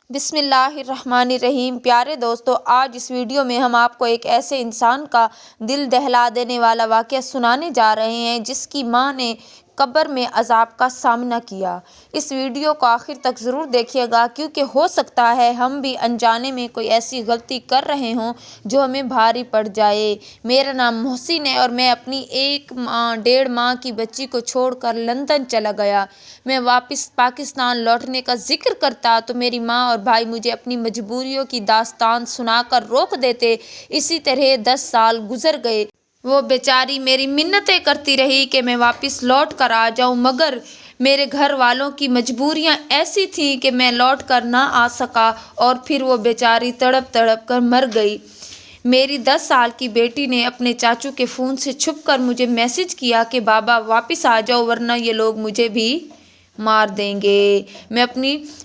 بسم اللہ الرحمن الرحیم۔ پیارے دوستو، آج اس ویڈیو میں ہم آپ کو ایک ایسے انسان کا دل دہلا دینے والا واقعہ سنانے جا رہے ہیں جس کی ماں نے قبر میں عذاب کا سامنا کیا۔ اس ویڈیو کو آخر تک ضرور دیکھیے گا کیونکہ ہو سکتا ہے ہم بھی انجانے میں کوئی ایسی غلطی کر رہے ہوں جو ہمیں بھاری پڑ جائے۔ میرا نام محسن ہے اور میں اپنی 1 ماہ کی بچی کو چھوڑ کر لندن چلا گیا۔ میں واپس پاکستان لوٹنے کا ذکر کرتا تو میری ماں اور بھائی مجھے اپنی مجبوریوں کی داستان سنا کر روک دیتے۔ اسی طرح 10 سال گزر گئے۔ وہ بیچاری میری منتیں کرتی رہی کہ میں واپس لوٹ کر آ جاؤں، مگر میرے گھر والوں کی مجبوریاں ایسی تھیں کہ میں لوٹ کر نہ آ سکا اور پھر وہ بیچاری تڑپ تڑپ کر مر گئی۔ میری 10 سال کی بیٹی نے اپنے چاچو کے فون سے چھپ کر مجھے میسج کیا کہ بابا واپس آ جاؤ ورنہ یہ لوگ مجھے بھی مار دیں گے۔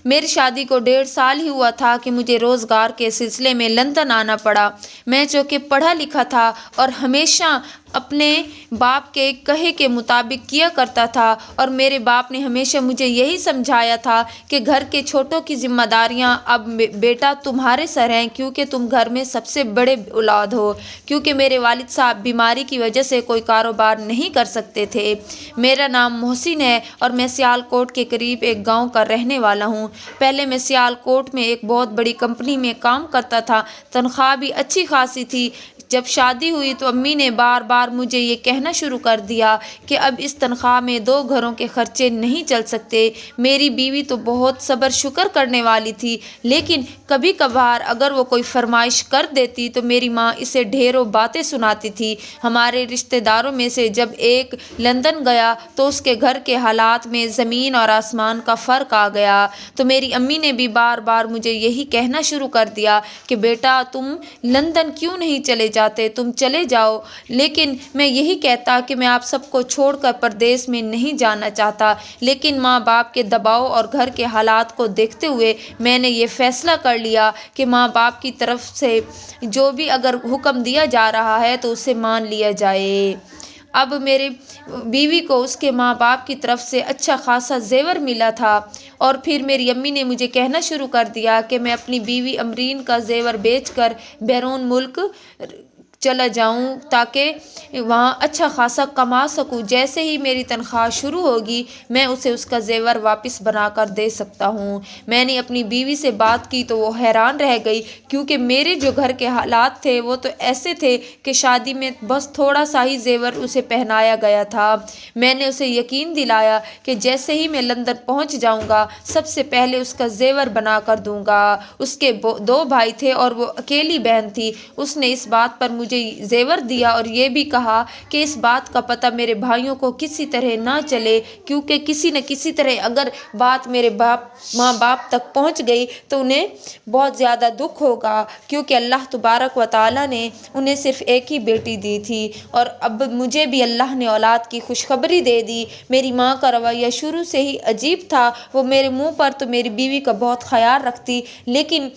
میری شادی کو 1.5 سال ہی ہوا تھا کہ مجھے روزگار کے سلسلے میں لندن آنا پڑا۔ میں چونکہ پڑھا لکھا تھا اور ہمیشہ اپنے باپ کے کہے کے مطابق کیا کرتا تھا اور میرے باپ نے ہمیشہ مجھے یہی سمجھایا تھا کہ گھر کے چھوٹوں کی ذمہ داریاں اب بیٹا تمہارے سر ہیں کیونکہ تم گھر میں سب سے بڑے اولاد ہو، کیونکہ میرے والد صاحب بیماری کی وجہ سے کوئی کاروبار نہیں کر سکتے تھے۔ میرا نام محسن ہے اور میں سیال کوٹ کے قریب ایک گاؤں کا رہنے والا ہوں۔ پہلے میں سیال کوٹ میں ایک بہت بڑی کمپنی میں کام کرتا تھا، تنخواہ بھی اچھی خاصی تھی۔ جب شادی ہوئی تو امی نے بار بار مجھے یہ کہنا شروع کر دیا کہ اب اس تنخواہ میں 2 گھروں کے خرچے نہیں چل سکتے۔ میری بیوی تو بہت صبر شکر کرنے والی تھی، لیکن کبھی کبھار اگر وہ کوئی فرمائش کر دیتی تو میری ماں اسے ڈھیروں باتیں سناتی تھی۔ ہمارے رشتہ داروں میں سے جب ایک لندن گیا تو اس کے گھر کے حالات میں زمین اور آسمان کا فرق آ گیا، تو میری امی نے بھی بار بار مجھے یہی کہنا شروع کر دیا کہ بیٹا تم لندن کیوں نہیں چلے جاتے، تم چلے جاؤ۔ لیکن میں یہی کہتا کہ میں آپ سب کو چھوڑ کر پردیس میں نہیں جانا چاہتا، لیکن ماں باپ کے دباؤ اور گھر کے حالات کو دیکھتے ہوئے میں نے یہ فیصلہ کر لیا کہ ماں باپ کی طرف سے جو بھی اگر حکم دیا جا رہا ہے تو اسے مان لیا جائے۔ اب میرے بیوی کو اس کے ماں باپ کی طرف سے اچھا خاصا زیور ملا تھا اور پھر میری امی نے مجھے کہنا شروع کر دیا کہ میں اپنی بیوی امرین کا زیور بیچ کر بیرون ملک چلا جاؤں تاکہ وہاں اچھا خاصا کما سکوں۔ جیسے ہی میری تنخواہ شروع ہوگی میں اسے اس کا زیور واپس بنا کر دے سکتا ہوں۔ میں نے اپنی بیوی سے بات کی تو وہ حیران رہ گئی کیونکہ میرے جو گھر کے حالات تھے وہ تو ایسے تھے کہ شادی میں بس تھوڑا سا ہی زیور اسے پہنایا گیا تھا۔ میں نے اسے یقین دلایا کہ جیسے ہی میں لندن پہنچ جاؤں گا سب سے پہلے اس کا زیور بنا کر دوں گا۔ اس کے 2 بھائی تھے اور وہ اکیلی بہن تھی۔ اس نے اس بات پر مجھے زیور دیا اور یہ بھی کہا کہ اس بات کا پتہ میرے بھائیوں کو کسی طرح نہ چلے، کیونکہ کسی نہ کسی طرح اگر بات میرے ماں باپ تک پہنچ گئی تو انہیں بہت زیادہ دکھ ہوگا، کیونکہ اللہ تبارک و تعالیٰ نے انہیں صرف ایک ہی بیٹی دی تھی اور اب مجھے بھی اللہ نے اولاد کی خوشخبری دے دی۔ میری ماں کا رویہ شروع سے ہی عجیب تھا، وہ میرے منہ پر تو میری بیوی کا بہت خیال رکھتی، لیکن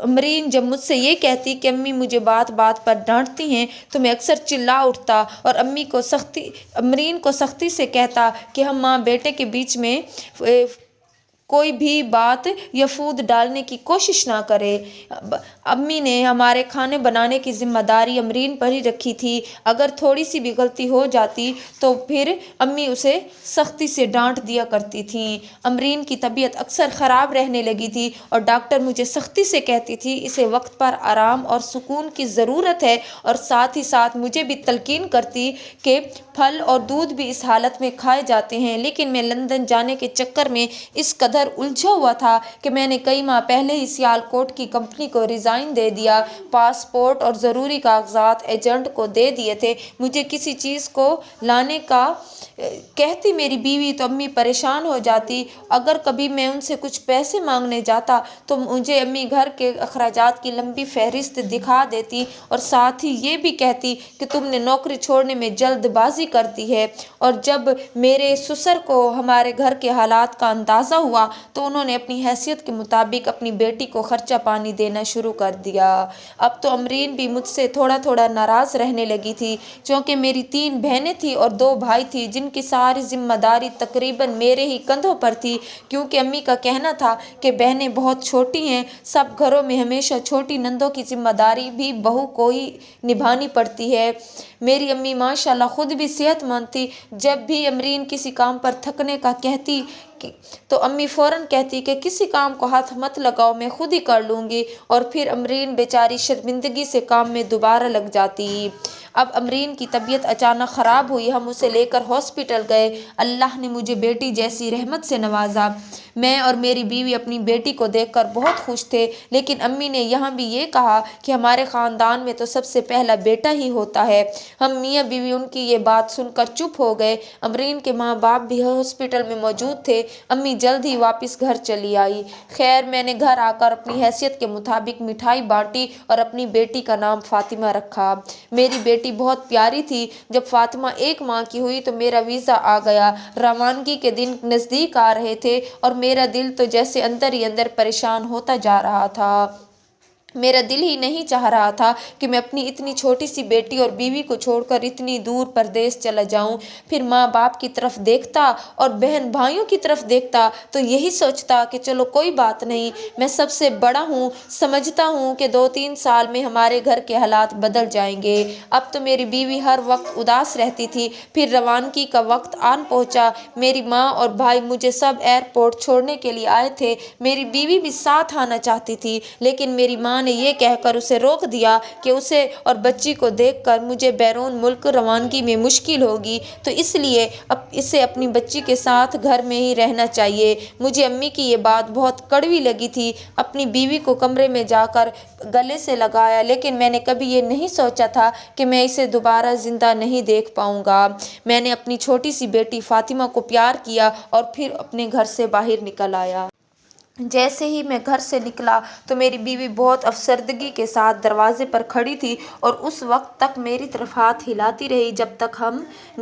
امرین جب مجھ سے یہ کہتی کہ امی مجھے بات بات پر ڈانٹتی ہیں تو میں اکثر چلا اٹھتا اور امرین کو سختی سے کہتا کہ ہم ماں بیٹے کے بیچ میں کوئی بھی بات یا فود ڈالنے کی کوشش نہ کرے۔ امی نے ہمارے کھانے بنانے کی ذمہ داری امرین پر ہی رکھی تھی۔ اگر تھوڑی سی بھی غلطی ہو جاتی تو پھر امی اسے سختی سے ڈانٹ دیا کرتی تھیں۔ امرین کی طبیعت اکثر خراب رہنے لگی تھی اور ڈاکٹر مجھے سختی سے کہتی تھی اسے وقت پر آرام اور سکون کی ضرورت ہے، اور ساتھ ہی ساتھ مجھے بھی تلقین کرتی کہ پھل اور دودھ بھی اس حالت میں کھائے جاتے ہیں۔ لیکن میں لندن جانے کے چکر میں اس قدر الجھا ہوا تھا کہ میں نے کئی ماہ پہلے ہی سیال کوٹ کی کمپنی کو ریزائن دے دیا، پاسپورٹ اور ضروری کاغذات ایجنٹ کو دے دیے تھے۔ مجھے کسی چیز کو لانے کا کہتی میری بیوی تو امی پریشان ہو جاتی۔ اگر کبھی میں ان سے کچھ پیسے مانگنے جاتا تو مجھے امی گھر کے اخراجات کی لمبی فہرست دکھا دیتی اور ساتھ ہی یہ بھی کہتی کہ تم نے نوکری چھوڑنے میں جلد بازی کر دی ہے۔ اور جب میرے سسر کو ہمارے گھر کے حالات کا اندازہ ہوا تھا تو انہوں نے اپنی حیثیت کے مطابق اپنی بیٹی کو خرچہ پانی دینا شروع کر دیا۔ اب تو امرین بھی مجھ سے تھوڑا تھوڑا ناراض رہنے لگی تھی، چونکہ میری 3 بہنیں تھیں اور 2 بھائی تھے جن کی ساری ذمہ داری تقریباً میرے ہی کندھوں پر تھی، کیونکہ امی کا کہنا تھا کہ بہنیں بہت چھوٹی ہیں، سب گھروں میں ہمیشہ چھوٹی نندوں کی ذمہ داری بھی بہو کو ہی نبھانی پڑتی ہے۔ میری امی ماشاءاللہ خود بھی صحت مند تھی، جب بھی امرین کسی کام پر تھکنے کا کہتی تو امی فوراً کہتی کہ کسی کام کو ہاتھ مت لگاؤ، میں خود ہی کر لوں گی، اور پھر امرین بیچاری شرمندگی سے کام میں دوبارہ لگ جاتی۔ اب امرین کی طبیعت اچانک خراب ہوئی، ہم اسے لے کر ہاسپٹل گئے۔ اللہ نے مجھے بیٹی جیسی رحمت سے نوازا۔ میں اور میری بیوی اپنی بیٹی کو دیکھ کر بہت خوش تھے، لیکن امی نے یہاں بھی یہ کہا کہ ہمارے خاندان میں تو سب سے پہلا بیٹا ہی ہوتا ہے۔ ہم میاں بیوی ان کی یہ بات سن کر چپ ہو گئے۔ امرین کے ماں باپ بھی ہاسپٹل میں موجود تھے۔ امی جلد ہی واپس گھر چلی آئی۔ خیر، میں نے گھر آ کر اپنی حیثیت کے مطابق مٹھائی بانٹی اور اپنی بیٹی کا نام فاطمہ رکھا۔ میری بیٹی بہت پیاری تھی۔ جب فاطمہ 1 ماہ کی ہوئی تو میرا ویزا آ گیا۔ روانگی کے دن نزدیک آ رہے تھے اور میرا دل تو جیسے اندر ہی اندر پریشان ہوتا جا رہا تھا۔ میرا دل ہی نہیں چاہ رہا تھا کہ میں اپنی اتنی چھوٹی سی بیٹی اور بیوی کو چھوڑ کر اتنی دور پردیس چلا جاؤں۔ پھر ماں باپ کی طرف دیکھتا اور بہن بھائیوں کی طرف دیکھتا تو یہی سوچتا کہ چلو کوئی بات نہیں، میں سب سے بڑا ہوں، سمجھتا ہوں کہ 2-3 سال میں ہمارے گھر کے حالات بدل جائیں گے۔ اب تو میری بیوی ہر وقت اداس رہتی تھی۔ پھر روانگی کا وقت آن پہنچا۔ میری ماں اور بھائی مجھے سب ایئرپورٹ چھوڑنے کے لیے آئے تھے۔ میری بیوی بھی ساتھ آنا چاہتی تھی، لیکن میری ماں نے یہ کہہ کر اسے روک دیا کہ اسے اور بچی کو دیکھ کر مجھے بیرون ملک روانگی میں مشکل ہوگی، تو اس لیے اسے اپنی بچی کے ساتھ گھر میں ہی رہنا چاہیے۔ مجھے امی کی یہ بات بہت کڑوی لگی تھی۔ اپنی بیوی کو کمرے میں جا کر گلے سے لگایا، لیکن میں نے کبھی یہ نہیں سوچا تھا کہ میں اسے دوبارہ زندہ نہیں دیکھ پاؤں گا۔ میں نے اپنی چھوٹی سی بیٹی فاطمہ کو پیار کیا اور پھر اپنے گھر سے باہر نکل آیا۔ جیسے ہی میں گھر سے نکلا تو میری بیوی بہت افسردگی کے ساتھ دروازے پر کھڑی تھی اور اس وقت تک میری طرف ہاتھ ہلاتی رہی جب تک ہم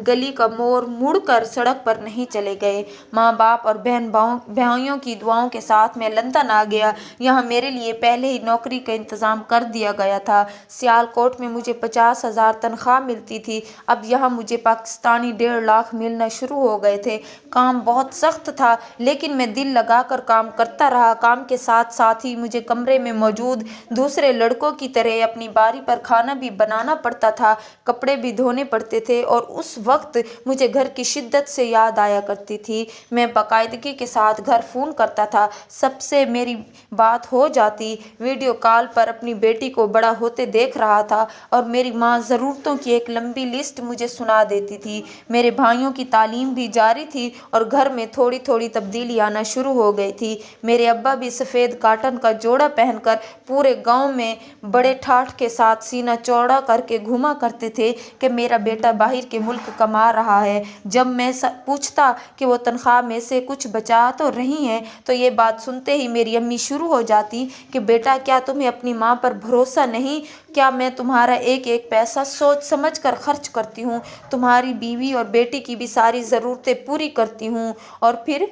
گلی کا موڑ مڑ کر سڑک پر نہیں چلے گئے۔ ماں باپ اور بہن بھائیوں کی دعاؤں کے ساتھ میں لندن آ گیا۔ یہاں میرے لیے پہلے ہی نوکری کا انتظام کر دیا گیا تھا۔ سیالکوٹ میں مجھے 50,000 تنخواہ ملتی تھی، اب یہاں مجھے پاکستانی 1.5 لاکھ ملنا شروع ہو گئے تھے۔ کام بہت سخت تھا، لیکن میں دل لگا کر کام کرتا رہا۔ کام کے ساتھ ساتھ ہی مجھے کمرے میں موجود دوسرے لڑکوں کی طرح اپنی باری پر کھانا بھی بنانا پڑتا تھا، کپڑے بھی دھونے پڑتے تھے، اور اس وقت مجھے گھر کی شدت سے یاد آیا کرتی تھی۔ میں باقاعدگی کے ساتھ گھر فون کرتا تھا، سب سے میری بات ہو جاتی۔ ویڈیو کال پر اپنی بیٹی کو بڑا ہوتے دیکھ رہا تھا اور میری ماں ضرورتوں کی ایک لمبی لسٹ مجھے سنا دیتی تھی۔ میرے بھائیوں کی تعلیم بھی جاری تھی اور گھر میں تھوڑی تھوڑی تبدیلی آنا شروع ہو گئی تھی۔ میرے ابا بھی سفید کاٹن کا جوڑا پہن کر پورے گاؤں میں بڑے ٹھاٹھ کے ساتھ سینہ چوڑا کر کے گھوما کرتے تھے کہ میرا بیٹا باہر کے ملک کما رہا ہے۔ جب میں پوچھتا کہ وہ تنخواہ میں سے کچھ بچا تو رہی ہیں تو یہ بات سنتے ہی میری امی شروع ہو جاتی کہ بیٹا، کیا تمہیں اپنی ماں پر بھروسہ نہیں؟ کیا میں تمہارا ایک ایک پیسہ سوچ سمجھ کر خرچ کرتی ہوں، تمہاری بیوی اور بیٹی کی بھی ساری ضرورتیں پوری کرتی ہوں؟ اور پھر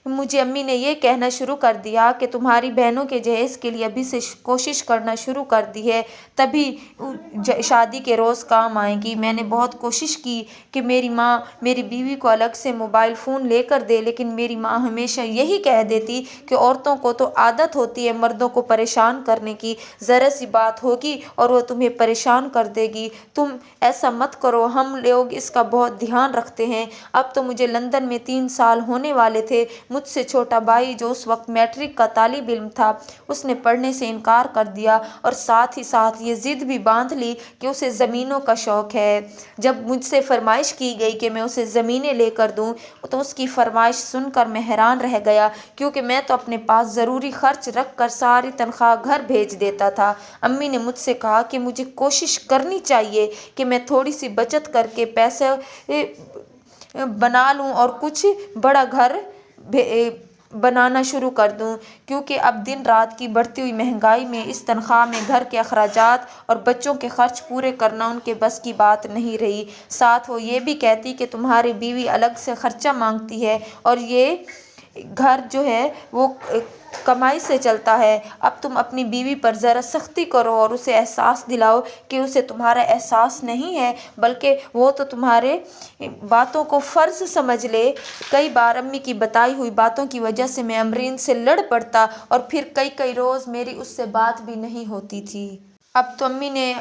مجھے امی نے یہ کہنا شروع کر دیا کہ تمہاری بہنوں کے جہیز کے لیے ابھی سے کوشش کرنا شروع کر دی ہے، تبھی شادی کے روز کام آئیں گی۔ میں نے بہت کوشش کی کہ میری ماں میری بیوی کو الگ سے موبائل فون لے کر دے، لیکن میری ماں ہمیشہ یہی کہہ دیتی کہ عورتوں کو تو عادت ہوتی ہے مردوں کو پریشان کرنے کی، ذرا سی بات ہوگی اور وہ تمہیں پریشان کر دے گی، تم ایسا مت کرو، ہم لوگ اس کا بہت دھیان رکھتے ہیں۔ اب تو مجھے لندن میں 3 سال ہونے والے تھے۔ مجھ سے چھوٹا بھائی جو اس وقت میٹرک کا طالب علم تھا، اس نے پڑھنے سے انکار کر دیا اور ساتھ ہی ساتھ یہ ضد بھی باندھ لی کہ اسے زمینوں کا شوق ہے۔ جب مجھ سے فرمائش کی گئی کہ میں اسے زمینیں لے کر دوں تو اس کی فرمائش سن کر میں حیران رہ گیا، کیونکہ میں تو اپنے پاس ضروری خرچ رکھ کر ساری تنخواہ گھر بھیج دیتا تھا۔ امی نے مجھ سے کہا کہ مجھے کوشش کرنی چاہیے کہ میں تھوڑی سی بچت کر کے پیسے بنا لوں اور کچھ بڑا گھر بنانا شروع کر دوں، کیونکہ اب دن رات کی بڑھتی ہوئی مہنگائی میں اس تنخواہ میں گھر کے اخراجات اور بچوں کے خرچ پورے کرنا ان کے بس کی بات نہیں رہی۔ ساتھ وہ یہ بھی کہتی کہ تمہاری بیوی الگ سے خرچہ مانگتی ہے اور یہ घर जो है वो कमाई से चलता है। अब तुम अपनी बीवी पर ज़रा सख्ती करो और उसे एहसास दिलाओ कि उसे तुम्हारा एहसास नहीं है, बल्कि वो तो तुम्हारे बातों को फ़र्ज़ समझ ले। कई बार अम्मी की बताई हुई बातों की वजह से मैं अमरीन से लड़ पड़ता और फिर कई कई रोज़ मेरी उससे बात भी नहीं होती थी। अब तो अम्मी ने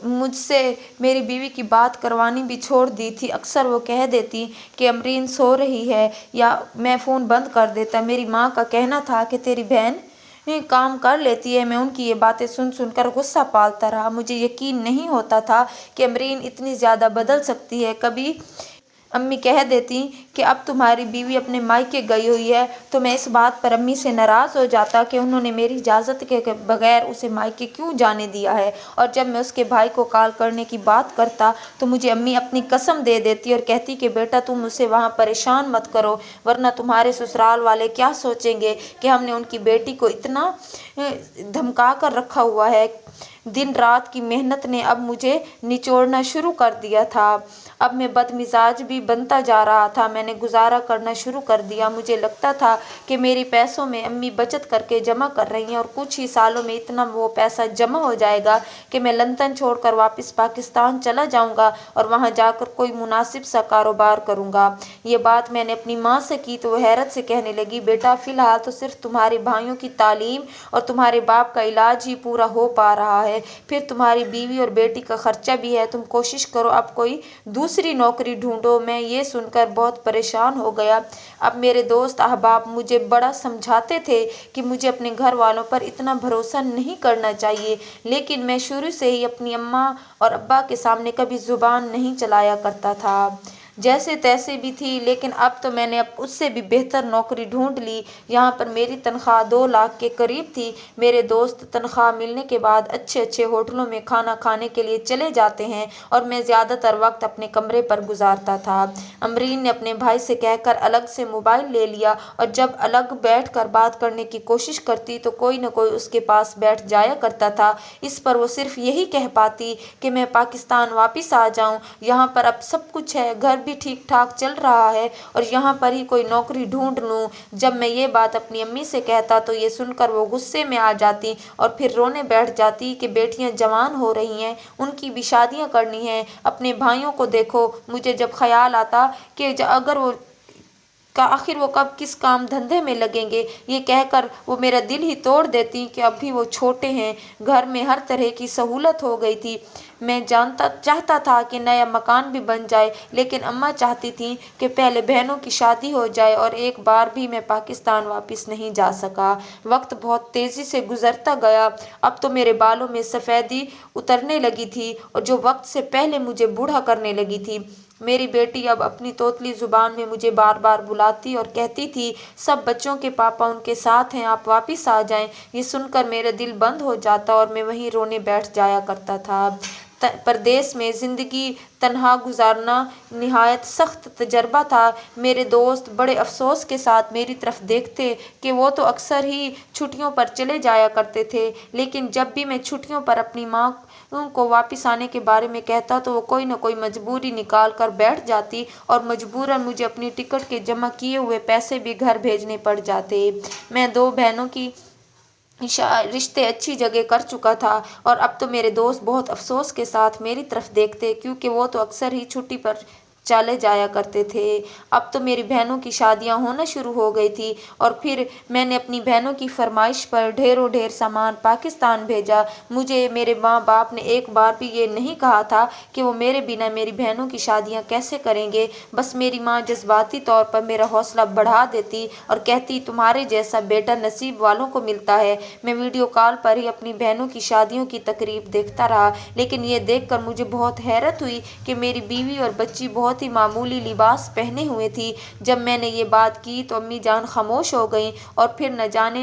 मुझसे मेरी बीवी की बात करवानी भी छोड़ दी थी। अक्सर वो कह देती कि अमरीन सो रही है, या मैं फ़ोन बंद कर देता। मेरी माँ का कहना था कि तेरी बहन काम कर लेती है। मैं उनकी ये बातें सुन सुनकर गुस्सा पालता रहा। मुझे यकीन नहीं होता था कि अमरीन इतनी ज़्यादा बदल सकती है। कभी अम्मी कह देती कि अब तुम्हारी बीवी अपने मायके गई हुई है, तो मैं इस बात पर अम्मी से नाराज़ हो जाता कि उन्होंने मेरी इजाज़त के बगैर उसे मायके क्यों जाने दिया है। और जब मैं उसके भाई को कॉल करने की बात करता तो मुझे अम्मी अपनी कसम दे देती और कहती कि बेटा तुम उसे वहाँ परेशान मत करो, वरना तुम्हारे ससुराल वाले क्या सोचेंगे कि हमने उनकी बेटी को इतना धमका कर रखा हुआ है। दिन रात की मेहनत ने अब मुझे निचोड़ना शुरू कर दिया था। अब मैं बदमिजाज भी बनता जा रहा था। मैंने गुजारा करना शुरू कर दिया। मुझे लगता था कि मेरे पैसों में अम्मी बचत करके जमा कर रही हैं और कुछ ही सालों में इतना वो पैसा जमा हो जाएगा कि मैं लंदन छोड़कर वापस पाकिस्तान चला जाऊंगा और वहां जाकर कोई मुनासिब सा कारोबार करूंगा। ये बात मैंने अपनी माँ से की तो वो हैरत से कहने लगी, बेटा फ़िलहाल तो सिर्फ तुम्हारे भाइयों की तालीम और तुम्हारे बाप का इलाज ही पूरा हो पा रहा है, फिर तुम्हारी बीवी और बेटी का खर्चा भी है। तुम कोशिश करो अब कोई दूसरी नौकरी ढूंढो। मैं ये सुनकर बहुत परेशान हो गया। अब मेरे दोस्त अहबाब मुझे बड़ा समझाते थे कि मुझे अपने घर वालों पर इतना भरोसा नहीं करना चाहिए, लेकिन मैं शुरू से ही अपनी अम्मा और अब्बा के सामने कभी ज़ुबान नहीं चलाया करता था। जैसे तैसे भी थी, लेकिन अब तो मैंने अब उससे भी बेहतर नौकरी ढूंढ ली। यहाँ पर मेरी तनख्वाह 2 लाख के करीब थी। मेरे दोस्त तनख्वाह मिलने के बाद अच्छे अच्छे होटलों में खाना खाने के लिए चले जाते हैं और मैं ज़्यादातर वक्त अपने कमरे पर गुजारता था। अमरीन ने अपने भाई से कहकर अलग से मोबाइल ले लिया और जब अलग बैठ कर बात करने की कोशिश करती तो कोई न कोई उसके पास बैठ जाया करता था। इस पर वो सिर्फ यही कह पाती कि मैं पाकिस्तान वापस आ जाऊँ, यहाँ पर अब सब कुछ है, घर भी ठीक ठाक चल रहा है और यहाँ पर ही कोई नौकरी ढूंढ लूँ। जब मैं ये बात अपनी अम्मी से कहता तो ये सुनकर वो गुस्से में आ जाती और फिर रोने बैठ जाती कि बेटियां जवान हो रही हैं, उनकी भी शादियां करनी हैं, अपने भाइयों को देखो। मुझे जब ख्याल आता कि अगर वो आखिर वो कब किस काम धंधे में लगेंगे, ये कहकर वो मेरा दिल ही तोड़ देती कि अभी वो छोटे हैं। घर में हर तरह की सहूलत हो गई थी। मैं चाहता था कि नया मकान भी बन जाए, लेकिन अम्मा चाहती थी कि पहले बहनों की शादी हो जाए और एक बार भी मैं पाकिस्तान वापस नहीं जा सका। वक्त बहुत तेज़ी से गुजरता गया। अब तो मेरे बालों में सफ़ेदी उतरने लगी थी और जो वक्त से पहले मुझे बूढ़ा करने लगी थी। मेरी बेटी अब अपनी तोतली ज़ुबान में मुझे बार बार बुलाती और कहती थी, सब बच्चों के पापा उनके साथ हैं, आप वापस आ जाएं। ये सुनकर मेरा दिल बंद हो जाता और मैं वहीं रोने बैठ जाया करता था। परदेश में ज़िंदगी तन्हा गुजारना निहायत सख्त तजर्बा था। मेरे दोस्त बड़े अफसोस के साथ मेरी तरफ देखते कि वो तो अक्सर ही छुट्टियों पर चले जाया करते थे, लेकिन जब भी मैं छुट्टियों पर अपनी माँ को वापस आने के बारे में कहता तो वो कोई न कोई मजबूरी निकाल कर बैठ जाती और मजबूरन मुझे अपनी टिकट के जमा किए हुए पैसे भी घर भेजने पड़ जाते। मैं 2 बहनों की रिश्ते अच्छी जगह कर चुका था और अब तो मेरे दोस्त बहुत अफसोस के साथ मेरी तरफ देखते, क्योंकि वो तो अक्सर ही छुट्टी पर चले जाया करते थे। अब तो मेरी बहनों की शादियां होना शुरू हो गई थी और फिर मैंने अपनी बहनों की फरमाइश पर ढेरों ढेर सामान पाकिस्तान भेजा। मुझे मेरे माँ बाप ने एक बार भी ये नहीं कहा था कि वो मेरे बिना मेरी बहनों की शादियां कैसे करेंगे। बस मेरी माँ जज्बाती तौर पर मेरा हौसला बढ़ा देती और कहती, तुम्हारे जैसा बेटा नसीब वालों को मिलता है। मैं वीडियो कॉल पर ही अपनी बहनों की शादियों की तकरीब देखता रहा, लेकिन ये देखकर मुझे बहुत हैरत हुई कि मेरी बीवी और बच्ची बहुत ही मामूली लिबास पहने हुए थी। जब मैंने ये बात की तो अम्मी जान खामोश हो गईं और फिर न जाने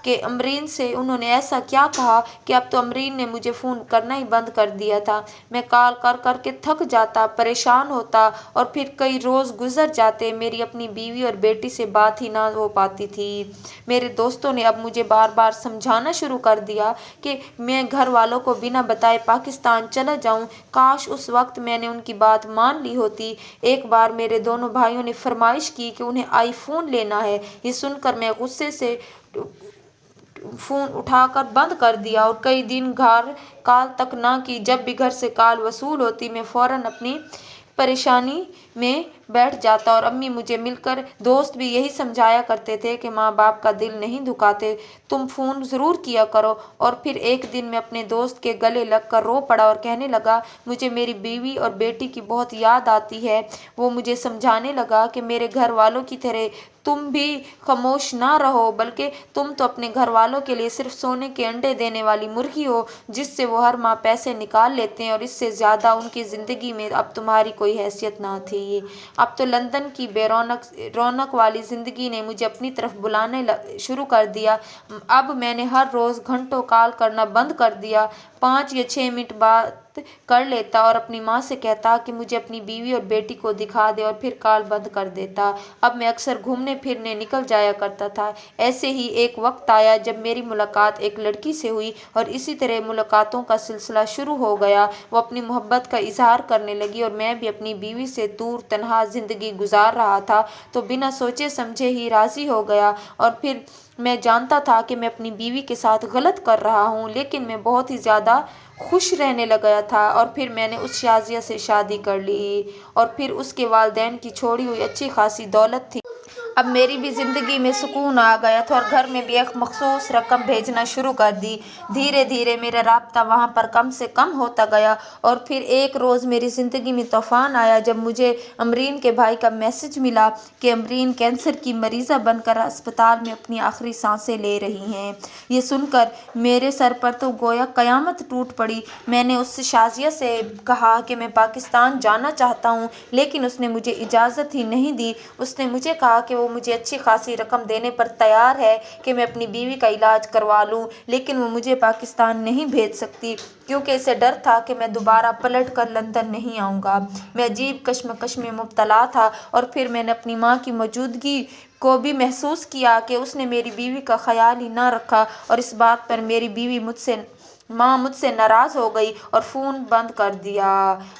کہ अमरीन से उन्होंने ऐसा क्या कहा कि अब तो अमरीन ने मुझे फ़ोन करना ही बंद कर दिया था। मैं कॉल कर कर के थक जाता, परेशान होता और फिर कई रोज़ गुजर जाते, मेरी अपनी बीवी और बेटी से बात ही ना हो पाती थी। मेरे दोस्तों ने अब मुझे बार बार समझाना शुरू कर दिया कि मैं घर वालों को बिना बताए पाकिस्तान चला जाऊं। काश उस वक्त मैंने उनकी बात मान ली होती। एक बार मेरे दोनों भाइयों ने फरमाइश की कि उन्हें आईफोन लेना है। ये सुनकर मैं गुस्से से फ़ोन उठाकर बंद कर दिया और कई दिन घर कॉल तक ना की। जब भी घर से कॉल वसूल होती मैं फ़ौरन अपनी परेशानी में बैठ जाता और अम्मी मुझे मिलकर दोस्त भी यही समझाया करते थे कि माँ बाप का दिल नहीं दुखाते, तुम फ़ोन ज़रूर किया करो। और फिर एक दिन मैं अपने दोस्त के गले लगकर रो पड़ा और कहने लगा, मुझे मेरी बीवी और बेटी की बहुत याद आती है। वो मुझे समझाने लगा कि मेरे घर वालों की तरह तुम भी खामोश ना रहो, बल्कि तुम तो अपने घर वालों के लिए सिर्फ सोने के अंडे देने वाली मुर्गी हो, जिससे वो हर माह पैसे निकाल लेते हैं और इससे ज़्यादा उनकी ज़िंदगी में अब तुम्हारी कोई हैसियत ना थी। अब तो लंदन की रौनक वाली ज़िंदगी ने मुझे अपनी तरफ बुलाने शुरू कर दिया। अब मैंने हर रोज़ घंटों कॉल करना बंद कर दिया। 5 या 6 मिनट बात कर लेता और अपनी माँ से कहता कि मुझे अपनी बीवी और बेटी को दिखा दे और फिर कॉल बंद कर देता। अब मैं अक्सर घूमने फिरने निकल जाया करता था। ऐसे ही एक वक्त आया जब मेरी मुलाकात एक लड़की से हुई और इसी तरह मुलाकातों का सिलसिला शुरू हो गया। वो अपनी मोहब्बत का इजहार करने लगी और मैं भी अपनी बीवी से दूर तन्हा ज़िंदगी गुजार रहा था, तो बिना सोचे समझे ही राज़ी हो गया। और फिर मैं जानता था कि मैं अपनी बीवी के साथ गलत कर रहा हूँ, लेकिन मैं बहुत ही ज़्यादा खुश रहने लग गया था। और फिर मैंने उस शाजिया से शादी कर ली और फिर उसके वालिदैन की छोड़ी हुई अच्छी खासी दौलत थी। अब मेरी भी ज़िंदगी में सुकून आ गया था और घर में भी एक मखसूस रकम भेजना शुरू कर दी। धीरे धीरे मेरा राब्ता वहाँ पर कम से कम होता गया और फिर एक रोज़ मेरी ज़िंदगी में तूफ़ान आया जब मुझे अमरीन के भाई का मैसेज मिला कि अमरीन कैंसर की मरीज़ा बनकर अस्पताल में अपनी आखिरी सांसें ले रही हैं। ये सुनकर मेरे सर पर तो गोया क़यामत टूट पड़ी। मैंने उस शाजिया से कहा कि मैं पाकिस्तान जाना चाहता हूँ, लेकिन उसने मुझे इजाज़त ही नहीं दी। उसने मुझे कहा कि वो मुझे अच्छी खासी रकम देने पर तैयार है कि मैं अपनी बीवी का इलाज करवा लूँ, लेकिन वो मुझे पाकिस्तान नहीं भेज सकती क्योंकि इसे डर था कि मैं दोबारा पलट कर लंदन नहीं आऊँगा। मैं अजीब कश्मकश में मुब्तला था और फिर मैंने अपनी माँ की मौजूदगी को भी महसूस किया कि उसने मेरी बीवी का ख्याल ही ना रखा और इस बात पर मेरी बीवी माँ मुझसे नाराज़ हो गई और फ़ोन बंद कर दिया।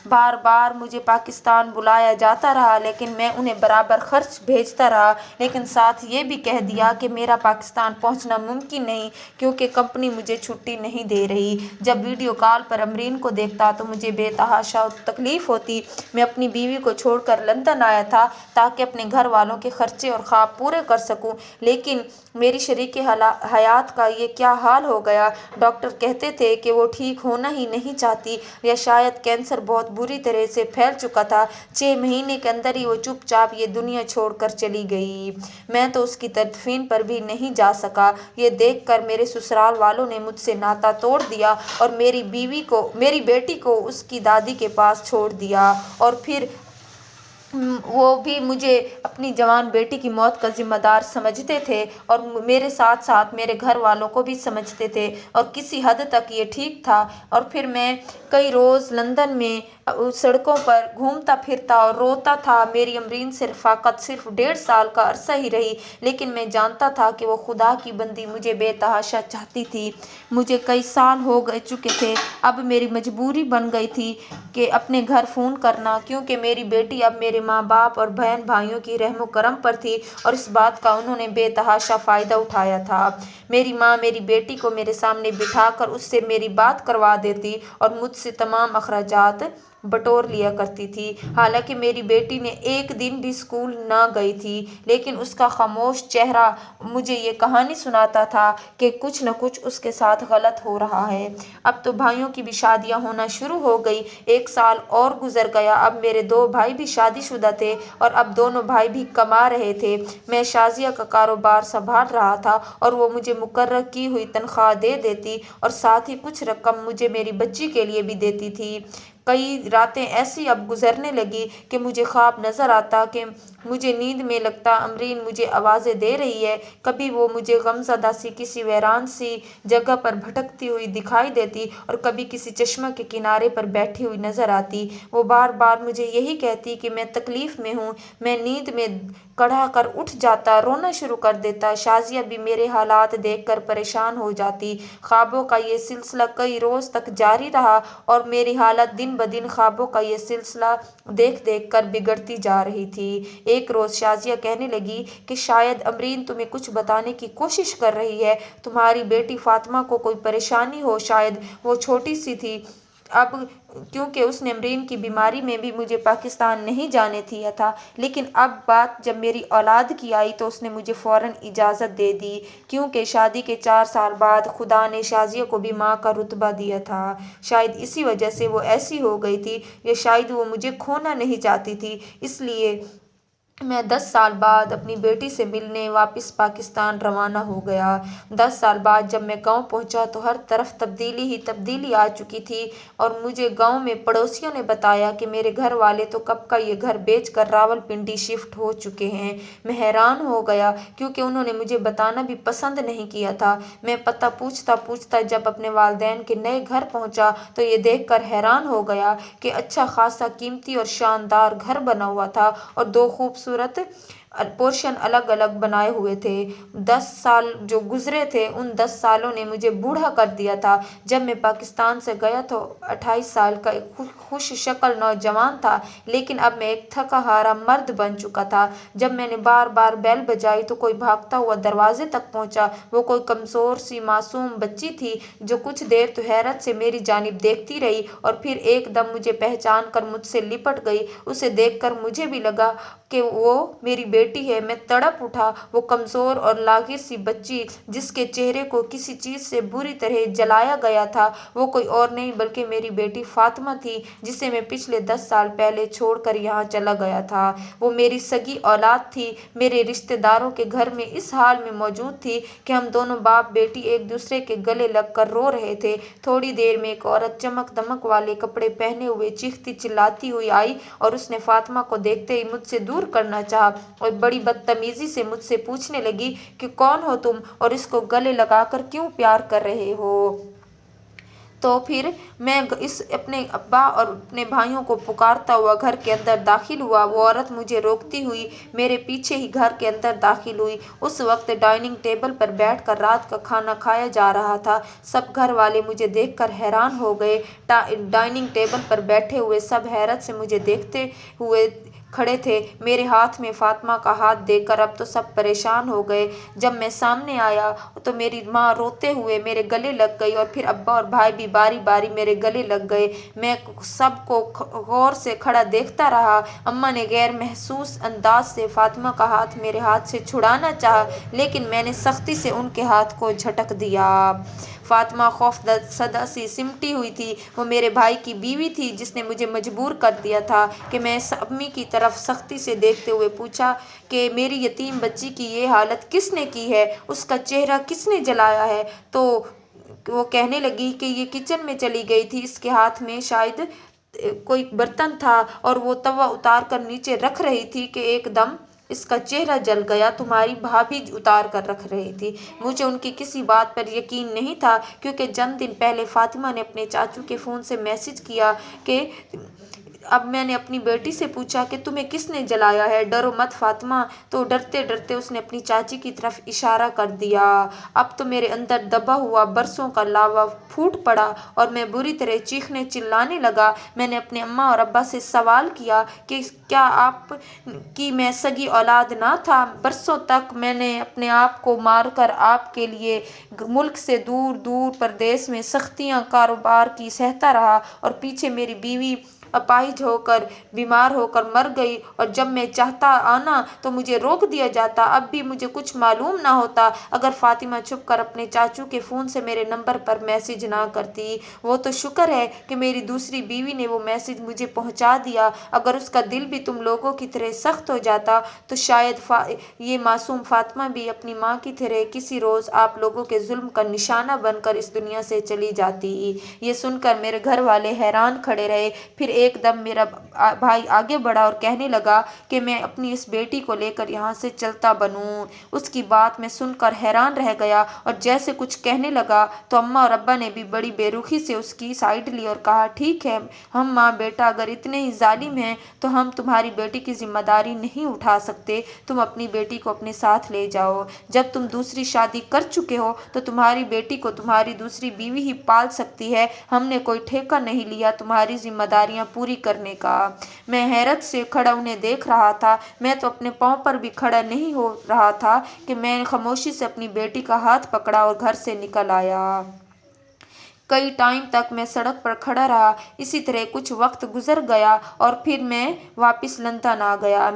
बार बार मुझे पाकिस्तान बुलाया जाता रहा, लेकिन मैं उन्हें बराबर खर्च भेजता रहा, लेकिन साथ ये भी कह दिया कि मेरा पाकिस्तान पहुंचना मुमकिन नहीं क्योंकि कंपनी मुझे छुट्टी नहीं दे रही। जब वीडियो कॉल पर अमरीन को देखता तो मुझे बेतहाशा तकलीफ़ होती। मैं अपनी बीवी को छोड़कर लंदन आया था ताकि अपने घर वालों के खर्चे और ख्वाब पूरे कर सकूं, लेकिन मेरी शरीके हयात का ये क्या हाल हो गया। डॉक्टर कहते थे कि वो ठीक होना ही नहीं चाहती या शायद कैंसर बहुत बुरी तरह से फैल चुका था। 6 महीने के अंदर ही वो चुपचाप ये दुनिया छोड़कर चली गई। मैं तो उसकी तदफीन पर भी नहीं जा सका। ये देखकर मेरे ससुराल वालों ने मुझसे नाता तोड़ दिया और मेरी बेटी को उसकी दादी के पास छोड़ दिया और फिर वो भी मुझे अपनी जवान बेटी की मौत का ज़िम्मेदार समझते थे और मेरे साथ साथ मेरे घर वालों को भी समझते थे और किसी हद तक ये ठीक था। और फिर मैं कई रोज़ लंदन में सड़कों पर घूमता फिरता और रोता था। मेरी अमरीन से रफ़ाकत सिर्फ 1.5 साल का अरसा ही रही, लेकिन मैं जानता था कि वो खुदा की बंदी मुझे बेतहाशा चाहती थी। मुझे कई साल हो गए चुके थे। अब मेरी मजबूरी बन गई थी कि अपने घर फ़ोन करना, क्योंकि मेरी बेटी अब मेरे माँ बाप और बहन भाइयों की रहमो करम पर थी और इस बात का उन्होंने बेतहाशा फ़ायदा उठाया था। मेरी माँ मेरी बेटी को मेरे सामने बिठाकर उससे मेरी बात करवा देती और मुझसे तमाम अखराजात बटोर लिया करती थी। हालांकि मेरी बेटी ने एक दिन भी स्कूल ना गई थी, लेकिन उसका खामोश चेहरा मुझे ये कहानी सुनाता था कि कुछ न कुछ उसके साथ गलत हो रहा है। अब तो भाइयों की भी शादियां होना शुरू हो गई। 1 साल और गुजर गया। अब मेरे 2 भाई भी शादीशुदा थे और अब दोनों भाई भी कमा रहे थे। मैं शाजिया का कारोबार संभाल रहा था और वो मुझे मुकर्रर की हुई तनख्वाह दे देती और साथ ही कुछ रकम मुझे मेरी बच्ची के लिए भी देती थी। कई रातें ऐसी अब गुजरने लगी कि मुझे ख्वाब नज़र आता कि मुझे नींद में लगता अमरीन मुझे आवाज़ें दे रही है। कभी वो मुझे गमज़दा सी किसी वीरान सी जगह पर भटकती हुई दिखाई देती और कभी किसी चश्मा के किनारे पर बैठी हुई नजर आती। वो बार बार मुझे यही कहती कि मैं तकलीफ़ में हूँ। मैं नींद में कड़ा कर उठ जाता, रोना शुरू कर देता। शाजिया भी मेरे हालात देखकर परेशान हो जाती। ख्वाबों का ये सिलसिला कई रोज़ तक जारी रहा और मेरी हालत दिन ब दिन ख्वाबों का ये सिलसिला देख देख कर बिगड़ती जा रही थी। एक रोज़ शाजिया कहने लगी कि शायद अमरीन तुम्हें कुछ बताने की कोशिश कर रही है। तुम्हारी बेटी फातिमा को कोई परेशानी हो शायद। वो छोटी सी थी अब, क्योंकि उसने अमरीन की बीमारी में भी मुझे पाकिस्तान नहीं जाने दिया था। लेकिन अब बात जब मेरी औलाद की आई तो उसने मुझे फ़ौरन इजाज़त दे दी, क्योंकि शादी के 4 साल बाद खुदा ने शाजिया को भी माँ का रुतबा दिया था। शायद इसी वजह से वो ऐसी हो गई थी, या शायद वो मुझे खोना नहीं चाहती थी। इसलिए मैं 10 साल बाद अपनी बेटी से मिलने वापस पाकिस्तान रवाना हो गया। 10 साल बाद जब मैं गांव पहुंचा तो हर तरफ तब्दीली ही तब्दीली आ चुकी थी और मुझे गांव में पड़ोसियों ने बताया कि मेरे घर वाले तो कब का ये घर बेचकर रावलपिंडी शिफ्ट हो चुके हैं। मैं हैरान हो गया क्योंकि उन्होंने मुझे बताना भी पसंद नहीं किया था। मैं पता पूछता पूछता जब अपने वालिदैन के नए घर पहुंचा तो ये देखकर हैरान हो गया कि अच्छा खासा कीमती और शानदार घर बना हुआ था और 2 खूबसूरत पोर्शन अलग अलग बनाए हुए थे। 10 साल जो गुजरे थे उन 10 सालों ने मुझे बूढ़ा कर दिया था। जब मैं पाकिस्तान से गया तो 28 साल का एक खुश शक्ल नौजवान था, लेकिन अब मैं एक थका हारा मर्द बन चुका था। जब मैंने बार बार बेल बजाई तो कोई भागता हुआ दरवाजे तक पहुंचा। वो कोई कमजोर सी मासूम बच्ची थी जो कुछ देर तो हैरत से मेरी जानिब देखती रही और फिर एकदम मुझे पहचान कर मुझसे लिपट गई। उसे देखकर मुझे भी लगा कि वो मेरी बेटी है। मैं तड़प उठा। वो कमज़ोर और लागिर सी बच्ची जिसके चेहरे को किसी चीज़ से बुरी तरह जलाया गया था, वो कोई और नहीं बल्कि मेरी बेटी फातिमा थी, जिसे मैं पिछले 10 साल पहले छोड़कर यहाँ चला गया था। वो मेरी सगी औलाद थी, मेरे रिश्तेदारों के घर में इस हाल में मौजूद थी कि हम दोनों बाप बेटी एक दूसरे के गले लगकर रो रहे थे। थोड़ी देर में एक औरत चमक दमक वाले कपड़े पहने हुए चीखती चिल्लाती हुई आई और उसने फातिमा को देखते ही मुझसे दूर करना चाहा और बड़ी बदतमीजी से मुझसे पूछने लगी कि कौन हो तुम और इसको गले लगाकर क्यों प्यार कर रहे हो। तो फिर मैं इस अपने अब्बा और अपने भाइयों को पुकारता हुआ घर के अंदर दाखिल हुआ। वो औरत मुझे रोकती हुई मेरे पीछे ही घर के अंदर दाखिल हुई। उस वक्त डाइनिंग टेबल पर बैठकर रात का खाना खाया जा रहा था। सब घर वाले मुझे देखकर हैरान हो गए। डाइनिंग टेबल पर बैठे हुए सब हैरत से मुझे देखते हुए खड़े थे। मेरे हाथ में फातिमा का हाथ देखकर अब तो सब परेशान हो गए। जब मैं सामने आया तो मेरी माँ रोते हुए मेरे गले लग गई और फिर अब्बा और भाई भी बारी बारी मेरे गले लग गए। मैं सबको गौर से खड़ा देखता रहा। अम्मा ने गैर महसूस अंदाज से फातिमा का हाथ मेरे हाथ से छुड़ाना चाहा, लेकिन मैंने सख्ती से उनके हाथ को झटक दिया। फातिमा खौफसदा सी सिमटी हुई थी। वो मेरे भाई की बीवी थी जिसने मुझे मजबूर कर दिया था कि मैं अम्मी की तरफ सख्ती से देखते हुए पूछा कि मेरी यतीम बच्ची की ये हालत किसने की है, उसका चेहरा किसने जलाया है। तो वो कहने लगी कि ये किचन में चली गई थी, इसके हाथ में शायद कोई बर्तन था और वो तवा उतार कर नीचे रख रही थी कि एकदम इसका चेहरा जल गया। तुम्हारी भाभी उतार कर रख रही थी। मुझे उनकी किसी बात पर यकीन नहीं था क्योंकि चंद दिन पहले फातिमा ने अपने चाचू के फ़ोन से मैसेज किया कि अब मैंने अपनी बेटी से पूछा कि तुम्हें किसने जलाया है, डरो मत फातिमा। तो डरते डरते उसने अपनी चाची की तरफ इशारा कर दिया। अब तो मेरे अंदर दबा हुआ बरसों का लावा फूट पड़ा और मैं बुरी तरह चीखने चिल्लाने लगा। मैंने अपने अम्मा और अब्बा से सवाल किया कि क्या आप की मैं सगी औलाद ना था। बरसों तक मैंने अपने आप को मारकर आपके लिए मुल्क से दूर दूर परदेश में सख्तियाँ कारोबार की सहता रहा और पीछे मेरी बीवी अपाहिज होकर बीमार होकर मर गई और जब मैं चाहता आना तो मुझे रोक दिया जाता। अब भी मुझे कुछ मालूम ना होता अगर फातिमा छुपकर अपने चाचू के फ़ोन से मेरे नंबर पर मैसेज ना करती। वो तो शुक्र है कि मेरी दूसरी बीवी ने वो मैसेज मुझे पहुंचा दिया। अगर उसका दिल भी तुम लोगों की तरह सख्त हो जाता तो शायद ये मासूम फातिमा भी अपनी माँ की तरह किसी रोज़ आप लोगों के जुल्म का निशाना बनकर इस दुनिया से चली जाती। ये सुनकर मेरे घर वाले हैरान खड़े रहे। फिर ایک دم میرا بھائی آگے بڑھا اور کہنے لگا کہ میں اپنی اس بیٹی کو لے کر یہاں سے چلتا بنوں۔ اس کی بات میں سن کر حیران رہ گیا اور جیسے کچھ کہنے لگا تو اماں اور ابا نے بھی بڑی بے رخی سے اس کی سائیڈ لی اور کہا، ٹھیک ہے، ہم ماں بیٹا اگر اتنے ہی ظالم ہیں تو ہم تمہاری بیٹی کی ذمہ داری نہیں اٹھا سکتے، تم اپنی بیٹی کو اپنے ساتھ لے جاؤ۔ جب تم دوسری شادی کر چکے ہو تو تمہاری بیٹی کو تمہاری دوسری بیوی ہی پال سکتی ہے، ہم نے کوئی ٹھیکہ نہیں لیا تمہاری ذمہ داریاں پوری کرنے کا۔ میں حیرت سے کھڑا انہیں دیکھ رہا تھا، میں تو اپنے پاؤں پر بھی کھڑا نہیں ہو رہا تھا کہ میں نے خاموشی سے اپنی بیٹی کا ہاتھ پکڑا اور گھر سے نکل آیا۔ کئی ٹائم تک میں سڑک پر کھڑا رہا، اسی طرح کچھ وقت گزر گیا اور پھر میں واپس لندن آ گیا۔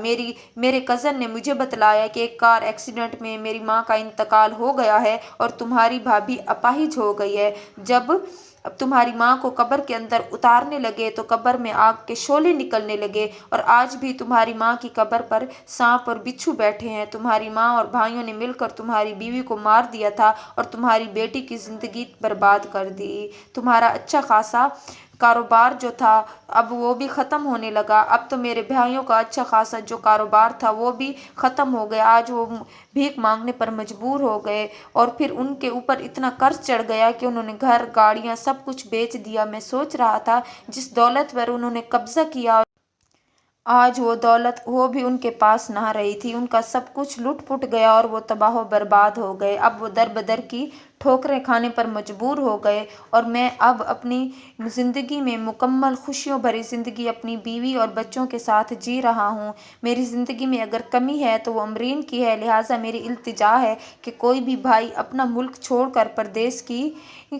میرے کزن نے مجھے بتلایا کہ ایک کار ایکسیڈنٹ میں میری ماں کا انتقال ہو گیا ہے اور تمہاری بھابھی اپاہج ہو گئی ہے۔ جب تمہاری ماں کو قبر کے اندر اتارنے لگے تو قبر میں آگ کے شعلے نکلنے لگے، اور آج بھی تمہاری ماں کی قبر پر سانپ اور بچھو بیٹھے ہیں۔ تمہاری ماں اور بھائیوں نے مل کر تمہاری بیوی کو مار دیا تھا اور تمہاری بیٹی کی زندگی برباد کر دی۔ تمہارا اچھا خاصا کاروبار جو تھا اب وہ بھی ختم ہونے لگا۔ اب تو میرے بھائیوں کا اچھا خاصا جو کاروبار تھا وہ بھی ختم ہو گیا۔ آج وہ بھیک مانگنے پر مجبور ہو گئے اور پھر ان کے اوپر اتنا قرض چڑھ گیا کہ انہوں نے گھر، گاڑیاں سب کچھ بیچ دیا۔ میں سوچ رہا تھا جس دولت پر انہوں نے قبضہ کیا آج وہ دولت وہ بھی ان کے پاس نہ رہی تھی، ان کا سب کچھ لٹ پٹ گیا اور وہ تباہ و برباد ہو گئے۔ اب وہ در بدر کی ٹھوکریں کھانے پر مجبور ہو گئے اور میں اب اپنی زندگی میں مکمل خوشیوں بھری زندگی اپنی بیوی اور بچوں کے ساتھ جی رہا ہوں۔ میری زندگی میں اگر کمی ہے تو وہ امرین کی ہے، لہٰذا میری التجا ہے کہ کوئی بھی بھائی اپنا ملک چھوڑ کر پردیس کی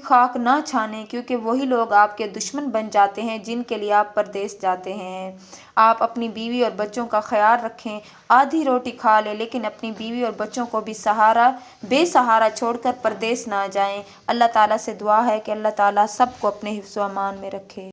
خاک نہ چھانے، کیونکہ وہی لوگ آپ کے دشمن بن جاتے ہیں جن کے لیے آپ پردیس جاتے ہیں۔ آپ اپنی بیوی اور بچوں کا خیال رکھیں، آدھی روٹی کھا لیں لیکن اپنی بیوی اور بچوں کو بھی بے سہارا چھوڑ کر پردیس نہ جائیں۔ اللہ تعالیٰ سے دعا ہے کہ اللہ تعالیٰ سب کو اپنے حفظ و امان میں رکھے۔